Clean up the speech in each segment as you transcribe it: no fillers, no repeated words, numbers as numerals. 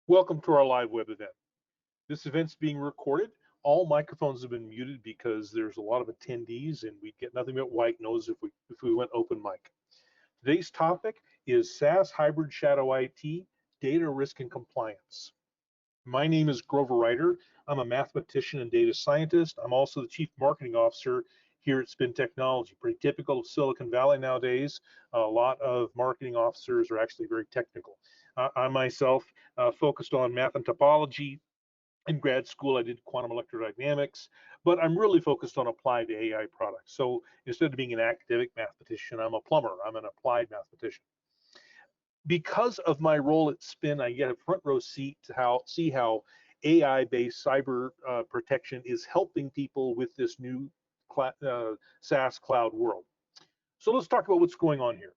Welcome to our live web event. This event's being recorded. All microphones have been muted because there's a lot of attendees and we'd get nothing but white noise if we went open mic. Today's topic is SaaS Hybrid Shadow IT, Data Risk and Compliance. My name is Grover Ryder. I'm a mathematician and data scientist. I'm also the Chief Marketing Officer here at Spin Technology. Pretty typical of Silicon Valley nowadays. A lot of marketing officers are actually very technical. I myself focused on math and topology. In grad school, I did quantum electrodynamics, but I'm really focused on applied AI products. So instead of being an academic mathematician, I'm a plumber. I'm an applied mathematician. Because of my role at Spin, I get a front row seat to see how AI-based cyber protection is helping people with this new SaaS cloud world. So let's talk about what's going on here.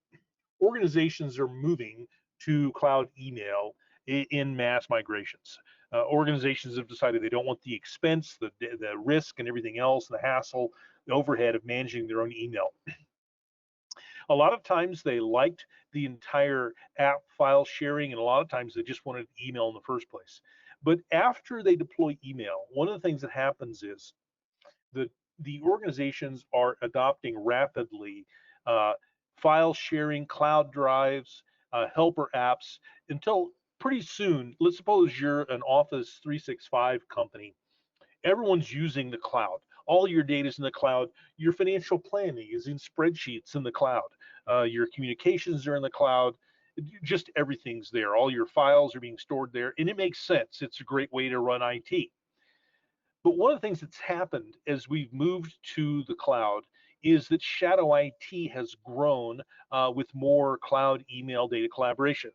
Organizations are moving to cloud email in mass migrations. Organizations have decided they don't want the expense, the risk, and everything else, the hassle, the overhead of managing their own email. A lot of times they liked the entire app file sharing, and a lot of times they just wanted email in the first place. But after they deploy email, one of the things that happens is the organizations are adopting rapidly file sharing, cloud drives, helper apps, until pretty soon, let's suppose you're an Office 365 company, everyone's using the cloud. All your data is in the cloud. Your financial planning is in spreadsheets in the cloud. Your communications are in the cloud. Just everything's there. All your files are being stored there, and it makes sense. It's a great way to run IT. But one of the things that's happened as we've moved to the cloud is that shadow IT has grown with more cloud email data collaboration.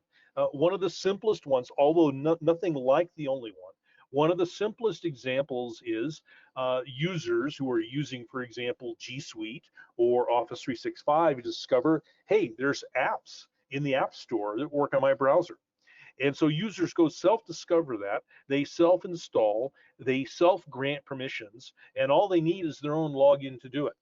One of the simplest ones, although nothing like the only one of the simplest examples is users who are using, for example, G Suite or Office 365 to discover, hey, there's apps in the App Store that work on my browser. And so users go self-discover that, they self-install, they self-grant permissions, and all they need is their own login to do it.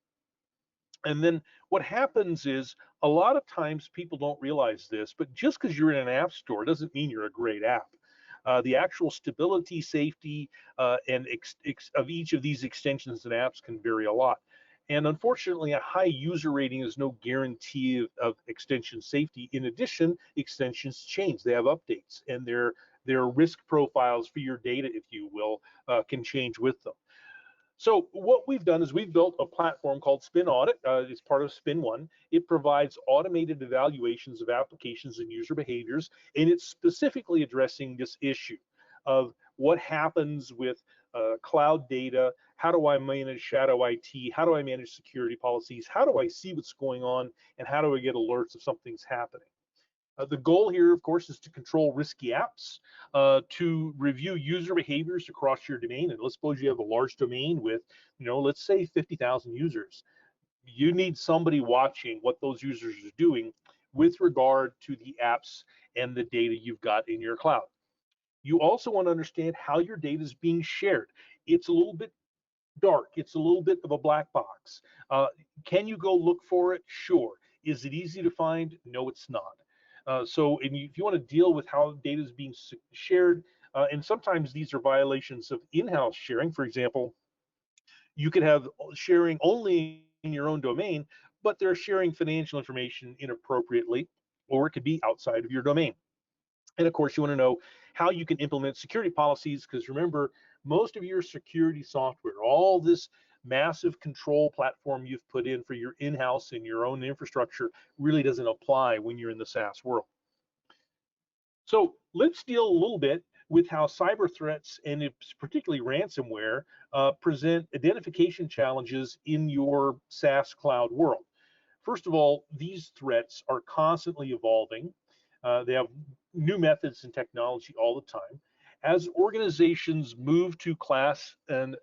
And then what happens is a lot of times people don't realize this, but just because you're in an app store doesn't mean you're a great app. The actual stability, safety, and of each of these extensions and apps can vary a lot. And unfortunately, a high user rating is no guarantee of extension safety. In addition, extensions change. They have updates, and their risk profiles for your data, if you will, can change with them. So what we've done is we've built a platform called Spin Audit. It's part of Spin One. It provides automated evaluations of applications and user behaviors, and it's specifically addressing this issue of what happens with cloud data. How do I manage shadow IT? How do I manage security policies? How do I see what's going on? And how do I get alerts if something's happening? The goal here, of course, is to control risky apps, to review user behaviors across your domain. And let's suppose you have a large domain with, let's say 50,000 users. You need somebody watching what those users are doing with regard to the apps and the data you've got in your cloud. You also want to understand how your data is being shared. It's a little bit dark. It's a little bit of a black box. Can you go look for it? Sure. Is it easy to find? No, it's not. So if you want to deal with how data is being shared, and sometimes these are violations of in-house sharing. For example, you could have sharing only in your own domain, but they're sharing financial information inappropriately, or it could be outside of your domain. And of course, you want to know how you can implement security policies, because remember, most of your security software, all this massive control platform you've put in for your in-house and your own infrastructure really doesn't apply when you're in the SaaS world. So let's deal a little bit with how cyber threats, and particularly ransomware, present identification challenges in your SaaS cloud world. First of all, these threats are constantly evolving. They have new methods and technology all the time. As organizations move to cloud and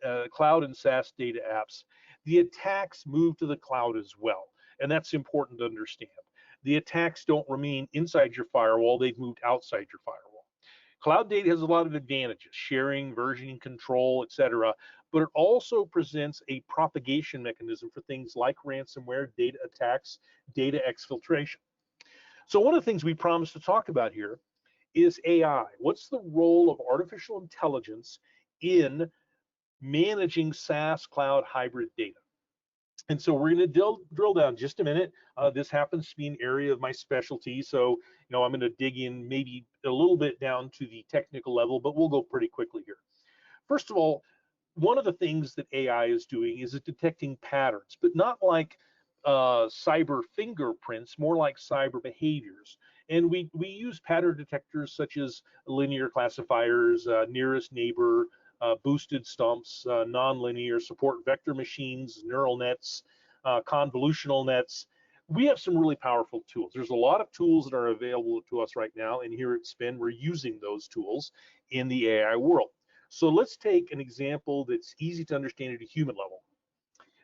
SaaS data apps, the attacks move to the cloud as well. And that's important to understand. The attacks don't remain inside your firewall, they've moved outside your firewall. Cloud data has a lot of advantages, sharing, versioning, control, etc. But it also presents a propagation mechanism for things like ransomware, data attacks, data exfiltration. So one of the things we promised to talk about here is AI. What's the role of artificial intelligence in managing SaaS cloud hybrid data? And so we're going to drill down just a minute. This happens to be an area of my specialty, so I'm going to dig in maybe a little bit down to the technical level, but we'll go pretty quickly here. First of all, one of the things that AI is doing is it's detecting patterns, but not like cyber fingerprints, more like cyber behaviors. And we use pattern detectors such as linear classifiers, nearest neighbor, boosted stumps, nonlinear support vector machines, neural nets, convolutional nets. We have some really powerful tools. There's a lot of tools that are available to us right now, and here at Spin, we're using those tools in the AI world. So let's take an example that's easy to understand at a human level.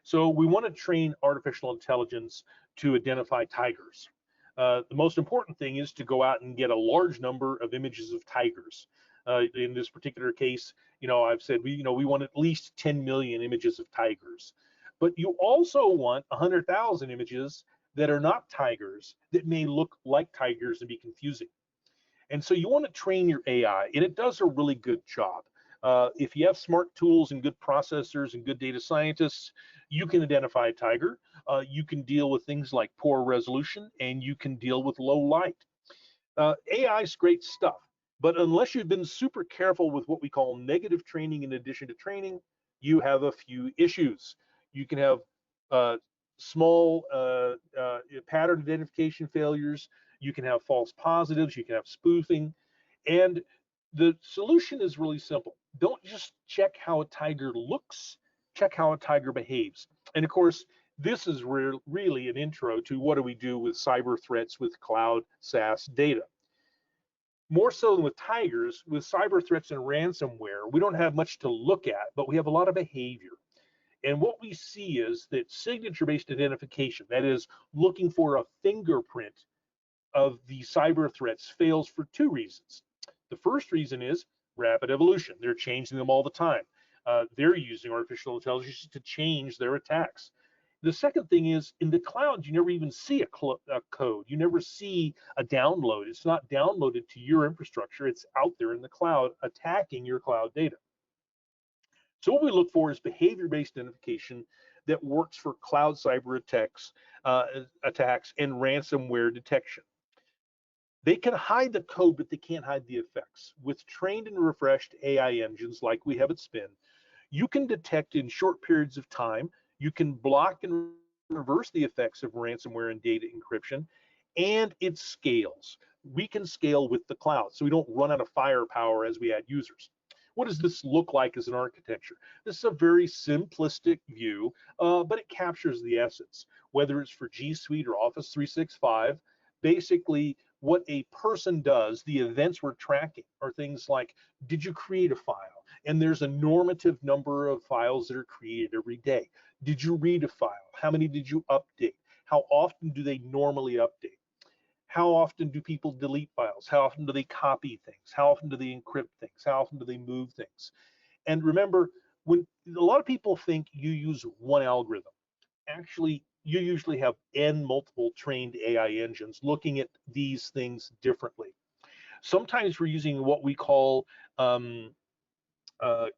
So we want to train artificial intelligence to identify tigers. The most important thing is to go out and get a large number of images of tigers. In this particular case, I've said we want at least 10 million images of tigers. But you also want 100,000 images that are not tigers that may look like tigers and be confusing. And so you want to train your AI, and it does a really good job. If you have smart tools and good processors and good data scientists, you can identify a tiger. You can deal with things like poor resolution, and you can deal with low light. AI is great stuff, but unless you've been super careful with what we call negative training in addition to training, you have a few issues. You can have small pattern identification failures. You can have false positives. You can have spoofing. And the solution is really simple. Don't just check how a tiger looks, check how a tiger behaves. And of course, this is really an intro to what do we do with cyber threats with cloud SaaS data. More so than with tigers, with cyber threats and ransomware, we don't have much to look at, but we have a lot of behavior. And what we see is that signature-based identification, that is looking for a fingerprint of the cyber threats, fails for two reasons. The first reason is rapid evolution. They're changing them all the time. They're using artificial intelligence to change their attacks. The second thing is in the cloud, you never even see a code. You never see a download. It's not downloaded to your infrastructure. It's out there in the cloud attacking your cloud data. So what we look for is behavior-based identification that works for cloud cyber attacks and ransomware detection. They can hide the code, but they can't hide the effects. With trained and refreshed AI engines like we have at Spin, you can detect in short periods of time, you can block and reverse the effects of ransomware and data encryption, and it scales. We can scale with the cloud, so we don't run out of firepower as we add users. What does this look like as an architecture? This is a very simplistic view, but it captures the essence. Whether it's for G Suite or Office 365, basically what a person does, the events we're tracking are things like, did you create a file? And there's a normative number of files that are created every day. Did you read a file? How many did you update? How often do they normally update? How often do people delete files? How often do they copy things? How often do they encrypt things? How often do they move things? And remember, when a lot of people think you use one algorithm, actually you usually have n multiple trained AI engines looking at these things differently. Sometimes we're using what we call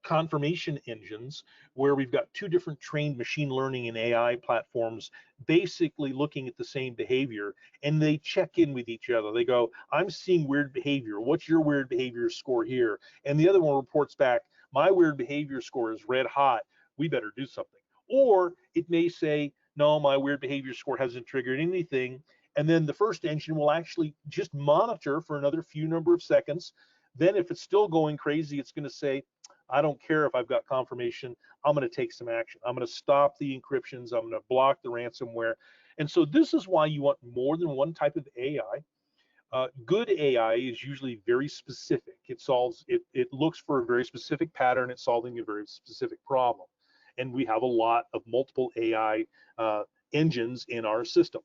confirmation engines, where we've got two different trained machine learning and AI platforms basically looking at the same behavior, and they check in with each other. They go, I'm seeing weird behavior. What's your weird behavior score here? And the other one reports back, my weird behavior score is red hot. We better do something. Or it may say, no, my weird behavior score hasn't triggered anything. And then the first engine will actually just monitor for another few number of seconds. Then if it's still going crazy, it's going to say, I don't care if I've got confirmation, I'm going to take some action. I'm going to stop the encryptions. I'm going to block the ransomware. And so this is why you want more than one type of AI. Good AI is usually very specific. It looks for a very specific pattern. It's solving a very specific problem. And we have a lot of multiple AI engines in our system.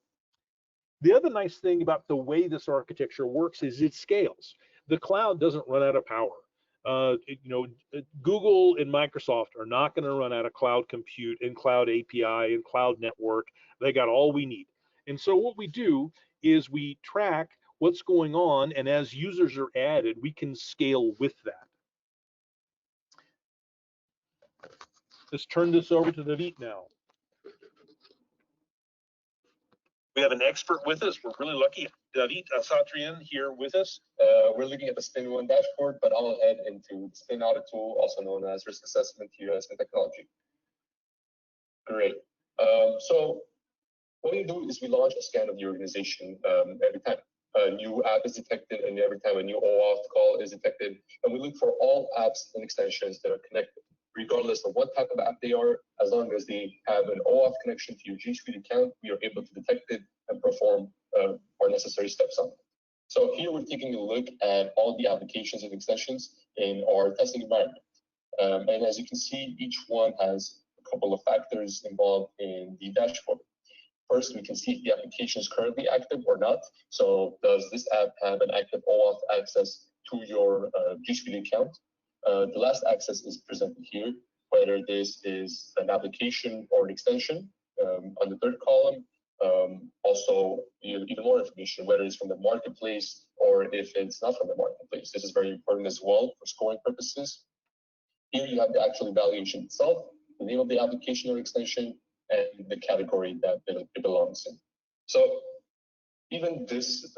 The other nice thing about the way this architecture works is it scales. The cloud doesn't run out of power. Google and Microsoft are not going to run out of cloud compute and cloud API and cloud network. They got all we need. And so what we do is we track what's going on, and as users are added, we can scale with that. Let's turn this over to Davit now. We have an expert with us. We're really lucky. Davit Asatryan here with us. We're looking at the Spin.AI dashboard, but I'll head into the Spin audit tool, also known as risk assessment here at Spin Technology. Great. So what we do is we launch a scan of the organization every time a new app is detected, and every time a new OAuth call is detected, and we look for all apps and extensions that are connected, regardless of what type of app they are. As long as they have an OAuth connection to your G Suite account, we are able to detect it and perform our necessary steps on it. So here we're taking a look at all the applications and extensions in our testing environment. And as you can see, each one has a couple of factors involved in the dashboard. First, we can see if the application is currently active or not. So does this app have an active OAuth access to your G Suite account? The last access is presented here, whether this is an application or an extension. On the third column, also even more information, whether it's from the marketplace or if it's not from the marketplace. This is very important as well for scoring purposes. Here you have the actual evaluation itself, the name of the application or extension, and the category that it belongs in. So even this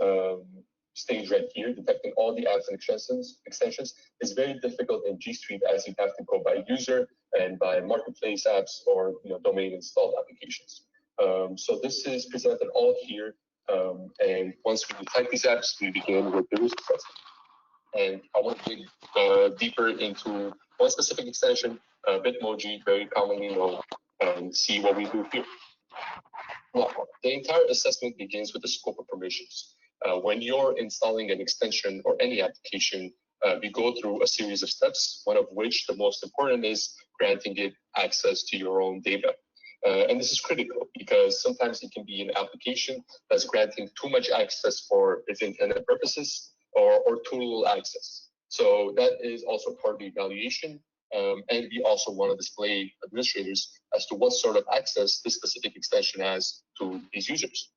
stage right here, detecting all the apps and extensions, is very difficult in G Suite, as you have to go by user and by marketplace apps or domain installed applications. So this is presented all here, and once we detect these apps, we begin with the risk assessment. And I want to dig deeper into one specific extension, Bitmoji, very commonly known, and see what we do here. Well, the entire assessment begins with the scope of permissions. When you're installing an extension or any application, we go through a series of steps, one of which, the most important, is granting it access to your own data. And this is critical because sometimes it can be an application that's granting too much access for its intended purposes or too little access. So that is also part of the evaluation. And we also want to display administrators as to what sort of access this specific extension has to these users.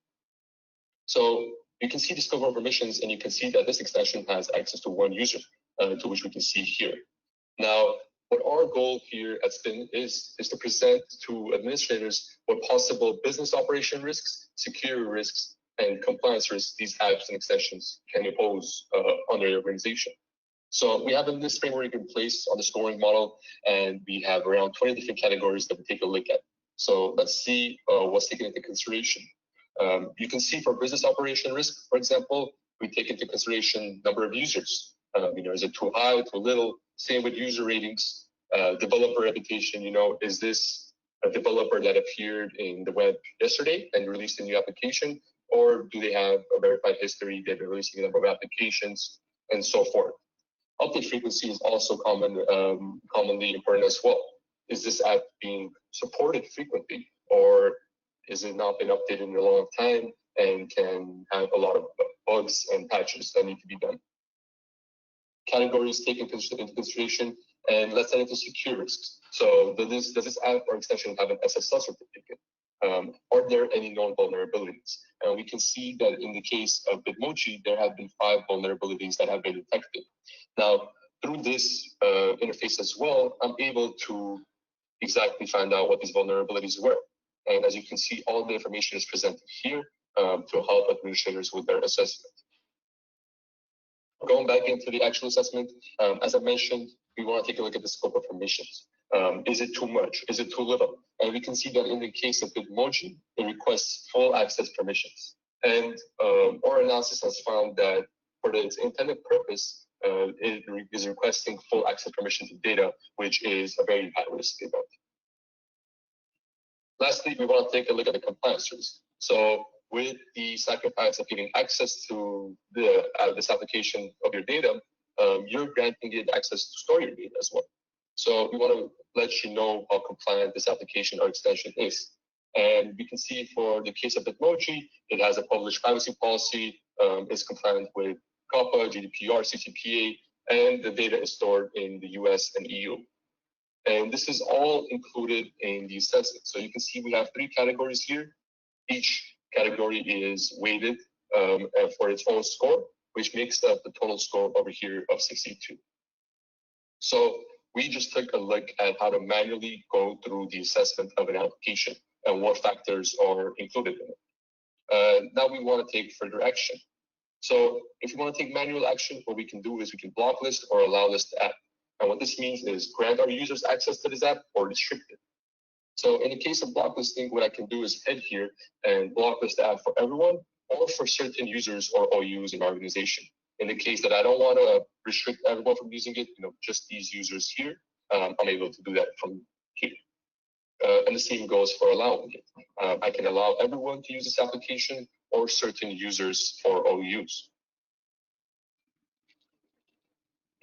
So you can see the scope of permissions, and you can see that this extension has access to one user, to which we can see here. Now, what our goal here at Spin is to present to administrators what possible business operation risks, security risks, and compliance risks these apps and extensions can impose on their organization. So we have this framework in place on the scoring model, and we have around 20 different categories that we take a look at. So let's see what's taken into consideration. You can see for business operation risk, for example, we take into consideration number of users. Is it too high, too little? Same with user ratings, developer reputation. Is this a developer that appeared in the web yesterday and released a new application, or do they have a verified history? They've been releasing a number of applications, and so forth. Update frequency is also commonly important as well. Is this app being supported frequently, or is it not been updated in a long time and can have a lot of bugs and patches that need to be done? Categories taken into consideration, and let's head into secure risks. So does this app or extension have an SSL certificate? Are there any known vulnerabilities? And we can see that in the case of Bitmoji, there have been 5 vulnerabilities that have been detected. Now, through this interface as well, I'm able to exactly find out what these vulnerabilities were. And as you can see, all the information is presented here to help administrators with their assessment. Going back into the actual assessment, as I mentioned, we want to take a look at the scope of permissions. Is it too much? Is it too little? And we can see that in the case of Bitmoji, it requests full access permissions. And our analysis has found that for its intended purpose, it is requesting full access permission to data, which is a very high risk event. Lastly, we want to take a look at the compliance risk. So with the sacrifice of giving access to this application of your data, you're granting it access to store your data as well. So we want to let you know how compliant this application or extension is. And we can see for the case of Bitmoji, it has a published privacy policy, is compliant with HIPPA, GDPR, CCPA, and the data is stored in the US and EU. And this is all included in the assessment. So you can see we have 3 categories here. Each category is weighted and for its own score, which makes up the total score over here of 62. So we just took a look at how to manually go through the assessment of an application and what factors are included in it. Now we want to take further action. So if we want to take manual action, what we can do is we can block list or allow list the app. And what this means is grant our users access to this app or restrict it. So in the case of block listing, what I can do is head here and block list the app for everyone or for certain users or OUs in my organization. In the case that I don't want to restrict everyone from using it, just these users here, I'm able to do that from here. And the same goes for allowing it. I can allow everyone to use this application or certain users for OUs.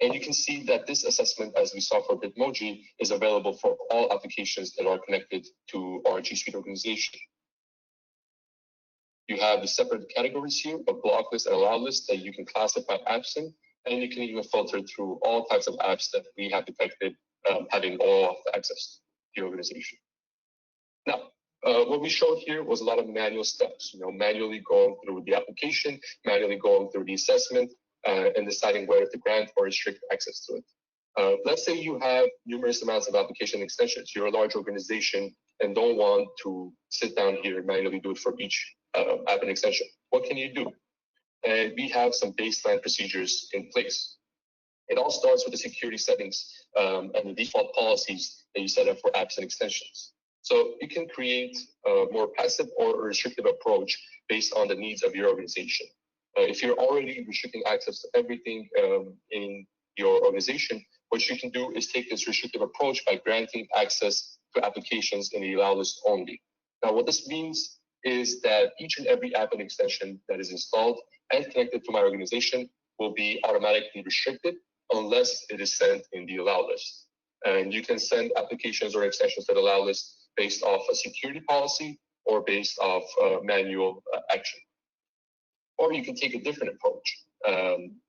And you can see that this assessment, as we saw for Bitmoji, is available for all applications that are connected to our G Suite organization. You have the separate categories here of block list and allow list that you can classify apps in, and you can even filter through all types of apps that we have detected having all of the access to your organization. Now, what we showed here was a lot of manual steps, manually going through the application, manually going through the assessment, and deciding whether to grant or restrict access to it. Let's say you have numerous amounts of application extensions. You're a large organization and don't want to sit down here and manually do it for each app and extension. What can you do? And we have some baseline procedures in place. It all starts with the security settings and the default policies that you set up for apps and extensions. So you can create a more passive or a restrictive approach based on the needs of your organization. If you're already restricting access to everything in your organization, what you can do is take this restrictive approach by granting access to applications in the allow list only. Now, what this means is that each and every app and extension that is installed and connected to my organization will be automatically restricted unless it is sent in the allow list. And you can send applications or extensions to the allow list based off a security policy or based off manual action. Or you can take a different approach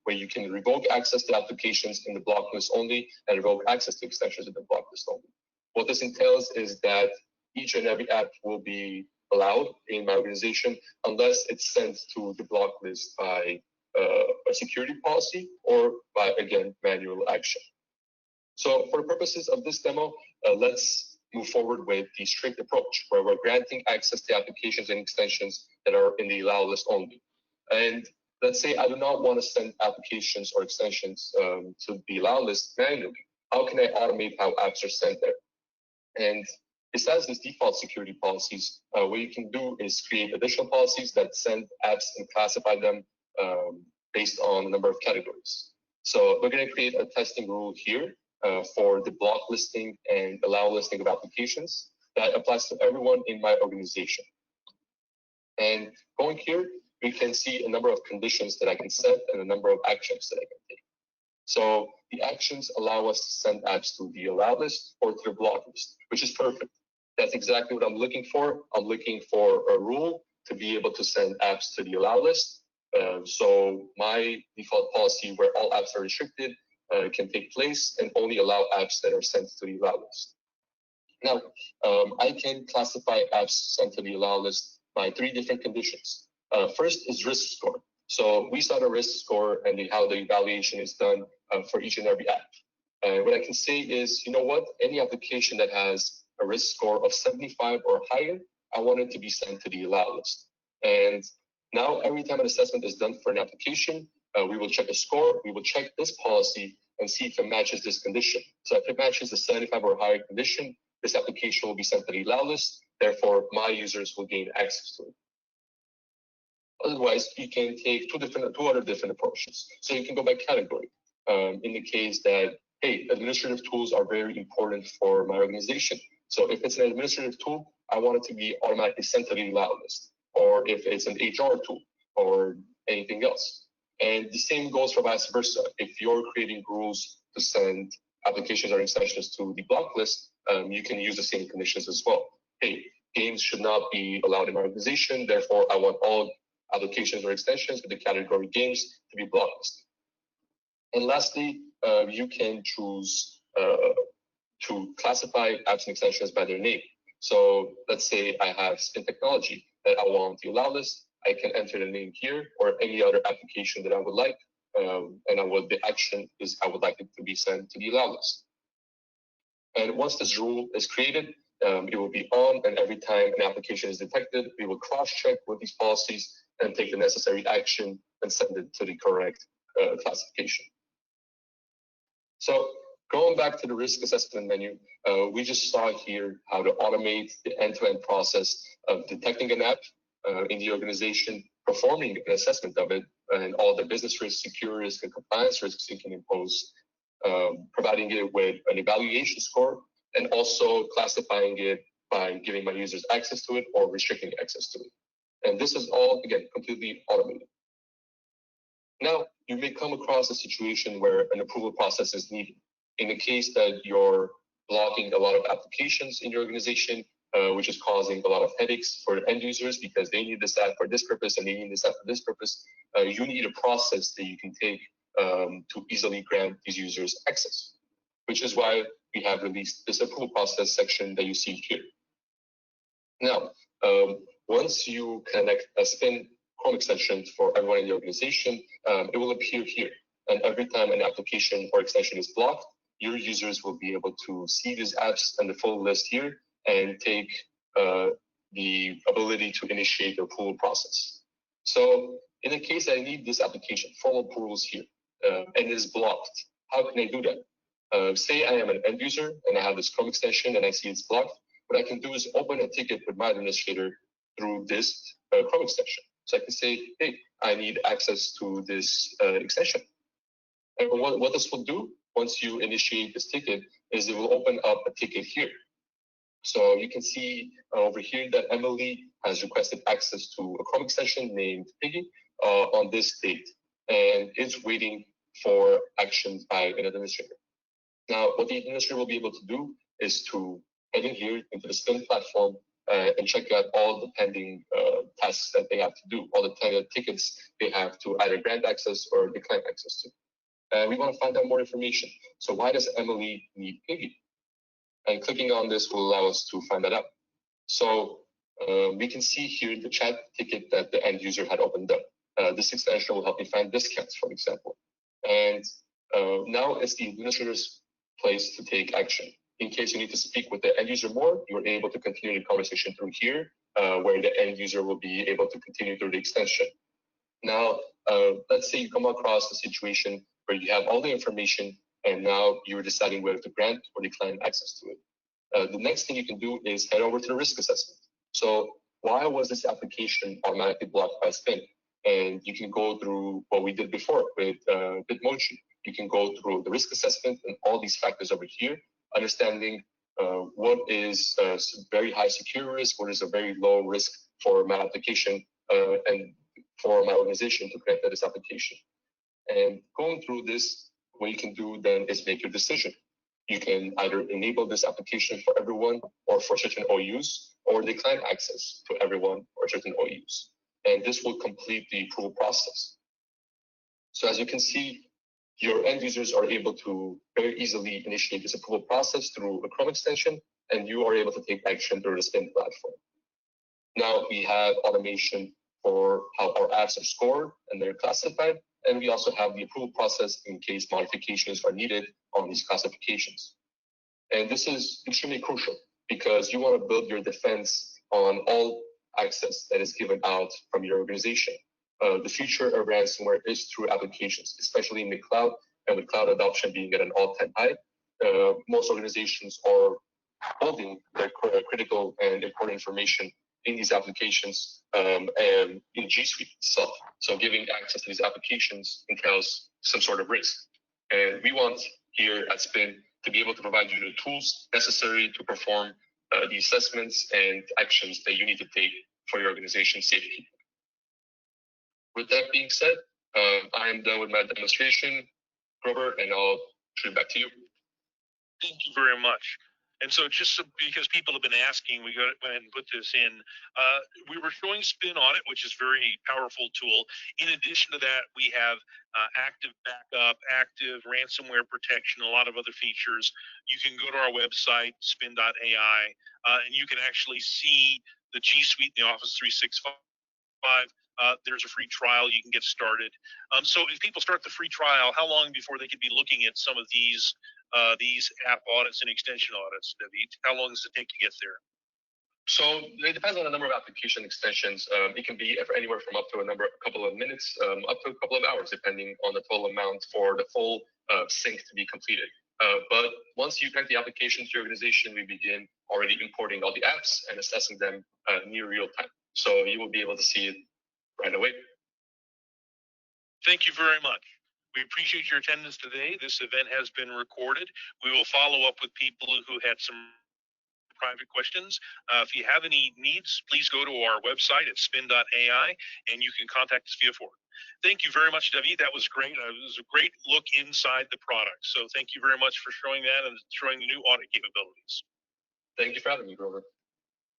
where you can revoke access to applications in the block list only and revoke access to extensions in the block list only. What this entails is that each and every app will be allowed in my organization unless it's sent to the block list by a security policy or by, again, manual action. So for the purposes of this demo, let's move forward with the strict approach where we're granting access to applications and extensions that are in the allow list only. And let's say I do not want to send applications or extensions to the allow list manually. How can I automate how apps are sent there? And besides these default security policies, what you can do is create additional policies that send apps and classify them based on a number of categories. So we're going to create a testing rule here for the block listing and allow listing of applications that applies to everyone in my organization. And going here, we can see a number of conditions that I can set and a number of actions that I can take. So the actions allow us to send apps to the allow list or to the block list, which is perfect. That's exactly what I'm looking for. I'm looking for a rule to be able to send apps to the allow list. So my default policy where all apps are restricted can take place and only allow apps that are sent to the allow list. Now, I can classify apps sent to the allow list by 3 different conditions. First is risk score. So we set a risk score and how the evaluation is done for each and every app. What I can say is, you know what, any application that has a risk score of 75 or higher, I want it to be sent to the allow list. And now every time an assessment is done for an application, we will check a score, we will check this policy and see if it matches this condition. So if it matches the 75 or higher condition, this application will be sent to the allow list. Therefore, my users will gain access to it. Otherwise, you can take two other different approaches. So you can go by category. In the case that, hey, administrative tools are very important for my organization. So if it's an administrative tool, I want it to be automatically sent to the allow list. Or if it's an HR tool or anything else. And the same goes for vice versa. If you're creating rules to send applications or extensions to the block list, you can use the same conditions as well. Hey, games should not be allowed in my organization. Therefore, I want all applications or extensions with the category games to be blocklisted. And lastly, you can choose to classify apps and extensions by their name. So let's say I have Spin technology that I want the allow list, I can enter the name here or any other application that I would like. And the action is I would like it to be sent to the allow list. And once this rule is created, it will be on, and every time an application is detected, we will cross-check with these policies and take the necessary action and send it to the correct classification. So going back to the risk assessment menu, we just saw here how to automate the end-to-end process of detecting an app in the organization, performing an assessment of it, and all the business risks, security risk, and compliance risks you can impose, providing it with an evaluation score, and also classifying it by giving my users access to it or restricting access to it. And this is all, again, completely automated. Now, you may come across a situation where an approval process is needed. In the case that you're blocking a lot of applications in your organization, which is causing a lot of headaches for end users because they need this app for this purpose and they need this app for this purpose, you need a process that you can take to easily grant these users access, which is why we have released this approval process section that you see here. Now, once you connect a Spin Chrome extension for everyone in the organization, it will appear here. And every time an application or extension is blocked, your users will be able to see these apps and the full list here and take the ability to initiate the approval process. So in the case I need this application, full approvals here, and it is blocked, how can I do that? Say I am an end user and I have this Chrome extension and I see it's blocked. What I can do is open a ticket with my administrator through this Chrome extension. So I can say, hey, I need access to this extension. And what this will do once you initiate this ticket is it will open up a ticket here. So you can see over here that Emily has requested access to a Chrome extension named Piggy on this date, and it's waiting for action by an administrator. Now, what the administrator will be able to do is to head in here into the Spin platform and check out all the pending tasks that they have to do, all the tickets they have to either grant access or decline access to. We want to find out more information. So why does Emily need Piggy? And clicking on this will allow us to find that out. So we can see here the chat ticket that the end user had opened up. This extension will help me find discounts, for example. And now it's the administrator's place to take action. In case you need to speak with the end user more, you're able to continue the conversation through here, where the end user will be able to continue through the extension. Now, let's say you come across a situation where you have all the information and now you're deciding whether to grant or decline access to it. The next thing you can do is head over to the risk assessment. So why was this application automatically blocked by Spin? And you can go through what we did before with Bitmoji. You can go through the risk assessment and all these factors over here, understanding what is a very high security risk, what is a very low risk for my application and for my organization to connect to this application. And going through this, what you can do then is make your decision. You can either enable this application for everyone or for certain OUs, or decline access to everyone or certain OUs. And this will complete the approval process. So as you can see, your end users are able to very easily initiate this approval process through a Chrome extension, and you are able to take action through the Spin platform. Now we have automation for how our apps are scored and they're classified, and we also have the approval process in case modifications are needed on these classifications. And this is extremely crucial because you want to build your defense on all access that is given out from your organization. The future of ransomware is through applications, especially in the cloud, and with cloud adoption being at an all-time high. Most organizations are holding their critical and important information in these applications and in G Suite itself. So giving access to these applications entails some sort of risk. And we want here at Spin to be able to provide you the tools necessary to perform the assessments and actions that you need to take for your organization's safety. With that being said, I am done with my demonstration, Grover, and I'll turn it back to you. Thank you very much. And so just because people have been asking, we go ahead and put this in. We were showing Spin Audit, which is a very powerful tool. In addition to that, we have active backup, active ransomware protection, a lot of other features. You can go to our website, Spin.AI, and you can actually see the G Suite in the Office 365 there's a free trial. You can get started. So if people start the free trial, how long before they could be looking at some of these app audits and extension audits, Davit? How long does it take to get there? So it depends on the number of application extensions. It can be anywhere from up to a couple of minutes, up to a couple of hours, depending on the total amount for the full sync to be completed. But once you connect the application to your organization, we begin already importing all the apps and assessing them near real time. So you will be able to see it right away. Thank you very much. We appreciate your attendance today. This event has been recorded. We will follow up with people who had some private questions. If you have any needs, please go to our website at Spin.AI and you can contact us via forum. Thank you very much, Davit. That was great. It was a great look inside the product. So thank you very much for showing that and showing the new audit capabilities. Thank you for having me, Grover.